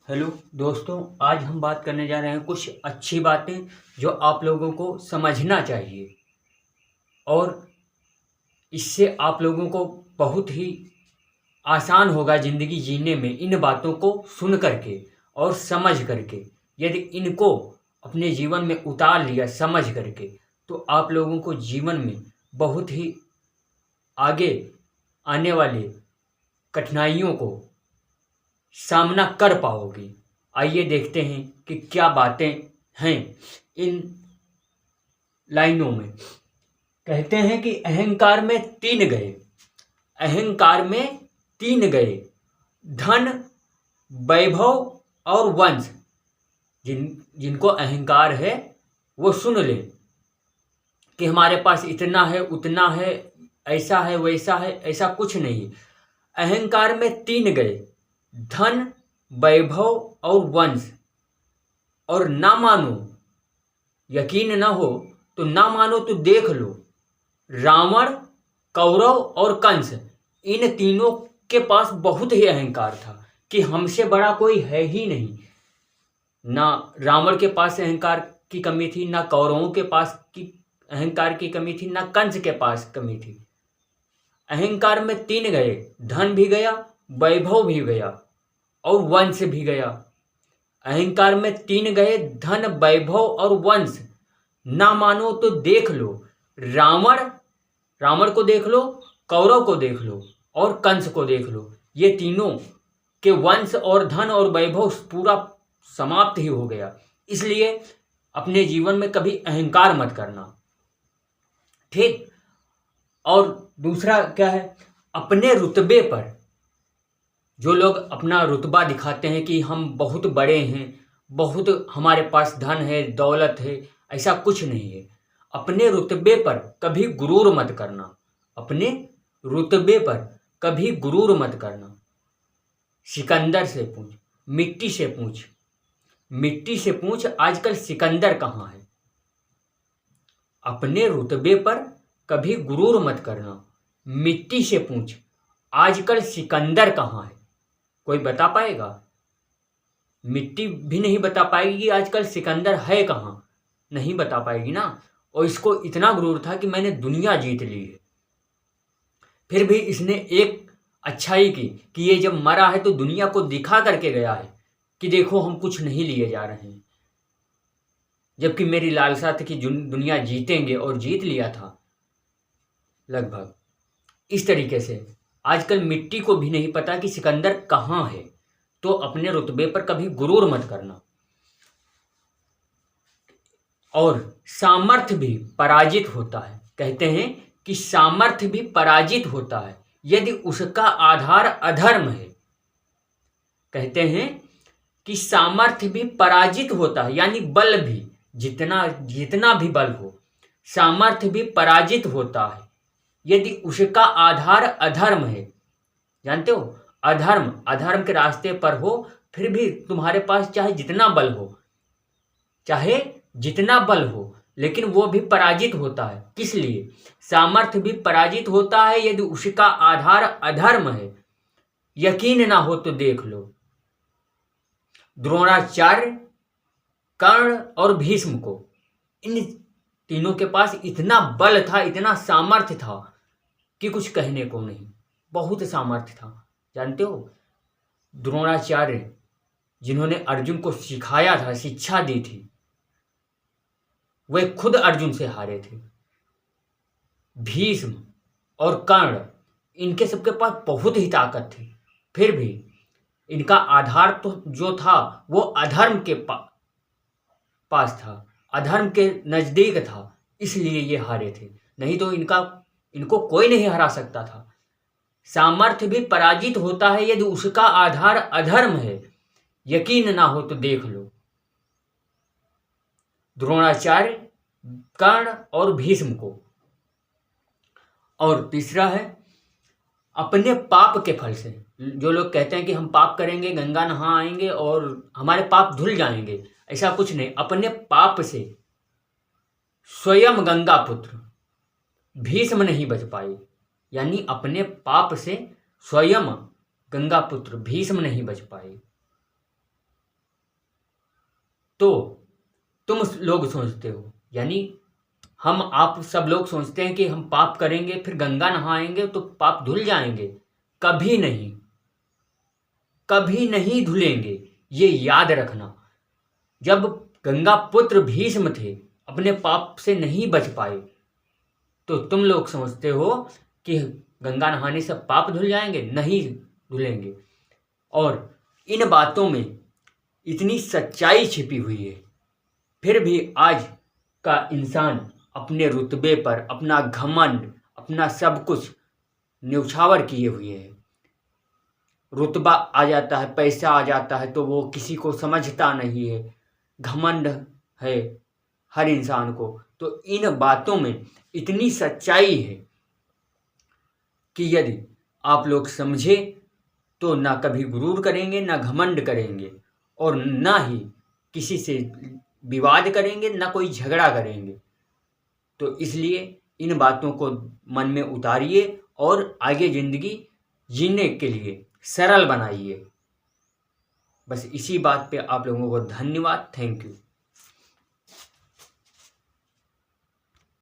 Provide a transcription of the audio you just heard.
Hello दोस्तों, आज हम बात करने जा रहे हैं कुछ अच्छी बातें जो आप लोगों को समझना चाहिए और इससे आप लोगों को बहुत ही आसान होगा ज़िंदगी जीने में इन बातों को सुन करके और समझ करके। यदि इनको अपने जीवन में उतार लिया समझ करके, तो आप लोगों को जीवन में बहुत ही आगे आने वाली कठिनाइयों को सामना कर पाओगे। आइए देखते हैं कि क्या बातें हैं इन लाइनों में। कहते हैं कि अहंकार में तीन गए, अहंकार में तीन गए, धन, वैभव और वंश। जिनको अहंकार है वो सुन ले कि हमारे पास इतना है उतना है, ऐसा है वैसा है। ऐसा कुछ नहीं। अहंकार में तीन गए, धन, वैभव और वंश। और ना मानो, यकीन ना हो तो ना मानो तो देख लो, रावण, कौरव और कंस, इन तीनों के पास बहुत ही अहंकार था कि हमसे बड़ा कोई है ही नहीं। ना रावण के पास अहंकार की कमी थी, ना कौरवों के पास की अहंकार की कमी थी, ना कंस के पास कमी थी। अहंकार में तीन गए, धन भी गया, वैभव भी गया और वंश भी गया। अहंकार में तीन गए, धन, वैभव और वंश। ना मानो तो देख लो, रावण, रावण को देख लो, कौरव को देख लो और कंस को देख लो। ये तीनों के वंश और धन और वैभव पूरा समाप्त ही हो गया। इसलिए अपने जीवन में कभी अहंकार मत करना, ठीक। और दूसरा क्या है, अपने रुतबे पर जो लोग अपना रुतबा दिखाते हैं कि हम बहुत बड़े हैं, बहुत हमारे पास धन है, दौलत है, ऐसा कुछ नहीं है। अपने रुतबे पर कभी गुरूर मत करना, अपने रुतबे पर कभी गुरूर मत करना। सिकंदर से पूछ, मिट्टी से पूछ, मिट्टी से पूछ आजकल सिकंदर कहाँ है। अपने रुतबे पर कभी गुरूर मत करना, मिट्टी से पूछ आजकल सिकंदर कहाँ है। कोई बता पाएगा? मिट्टी भी नहीं बता पाएगी कि आजकल सिकंदर है कहाँ, नहीं बता पाएगी ना। और इसको इतना गुरूर था कि मैंने दुनिया जीत ली है। फिर भी इसने एक अच्छाई की कि ये जब मरा है तो दुनिया को दिखा करके गया है कि देखो हम कुछ नहीं लिए जा रहे हैं। जबकि मेरी लालसा थी कि दुनिया जीतेंगे और जीत लिया था लगभग। इस तरीके से आजकल मिट्टी को भी नहीं पता कि सिकंदर कहाँ है। तो अपने रुतबे पर कभी गुरूर मत करना। और सामर्थ्य भी पराजित होता है। कहते हैं कि सामर्थ्य भी पराजित होता है यदि उसका आधार अधर्म है। कहते हैं कि सामर्थ्य भी पराजित होता है, यानी बल भी, जितना भी बल हो, सामर्थ्य भी पराजित होता है यदि उसका आधार अधर्म है। जानते हो, अधर्म, अधर्म के रास्ते पर हो, फिर भी तुम्हारे पास चाहे जितना बल हो, चाहे जितना बल हो, लेकिन वो भी पराजित होता है। किस लिए? सामर्थ्य भी पराजित होता है यदि उसका आधार अधर्म है। यकीन ना हो तो देख लो, द्रोणाचार्य, कर्ण और भीष्म को, इन तीनों के पास इतना बल था, इतना सामर्थ्य था कि कुछ कहने को नहीं। बहुत सामर्थ्य था। जानते हो, द्रोणाचार्य जिन्होंने अर्जुन को सिखाया था, शिक्षा दी थी, वे खुद अर्जुन से हारे थे। भीष्म और कर्ण, इनके सबके पास बहुत ही ताकत थी, फिर भी इनका आधार तो जो था वो अधर्म के पास था, अधर्म के नजदीक था, इसलिए ये हारे थे। नहीं तो इनको कोई नहीं हरा सकता था। सामर्थ्य भी पराजित होता है यदि उसका आधार अधर्म है। यकीन ना हो तो देख लो, द्रोणाचार्य, कर्ण और भीष्म को। और तीसरा है, अपने पाप के फल से। जो लोग कहते हैं कि हम पाप करेंगे, गंगा नहा आएंगे और हमारे पाप धुल जाएंगे, ऐसा कुछ नहीं। अपने पाप से स्वयं गंगा पुत्र भीष्म नहीं बच पाए, यानी अपने पाप से स्वयं गंगा पुत्र भीष्म नहीं बच पाए। तो तुम लोग सोचते हो, यानी हम आप सब लोग सोचते हैं कि हम पाप करेंगे फिर गंगा नहाएंगे तो पाप धुल जाएंगे। कभी नहीं, कभी नहीं धुलेंगे, ये याद रखना। जब गंगा पुत्र भीष्म थे, अपने पाप से नहीं बच पाए, तो तुम लोग समझते हो कि गंगा नहाने से पाप धुल जाएंगे? नहीं धुलेंगे। और इन बातों में इतनी सच्चाई छिपी हुई है, फिर भी आज का इंसान अपने रुतबे पर अपना घमंड, अपना सब कुछ न्यौछावर किए हुए है। रुतबा आ जाता है, पैसा आ जाता है तो वो किसी को समझता नहीं है, घमंड है हर इंसान को। तो इन बातों में इतनी सच्चाई है कि यदि आप लोग समझे तो ना कभी गुरूर करेंगे, ना घमंड करेंगे, और ना ही किसी से विवाद करेंगे, ना कोई झगड़ा करेंगे। तो इसलिए इन बातों को मन में उतारिए और आगे ज़िंदगी जीने के लिए सरल बनाइए। बस इसी बात पे आप लोगों को धन्यवाद। Thank you.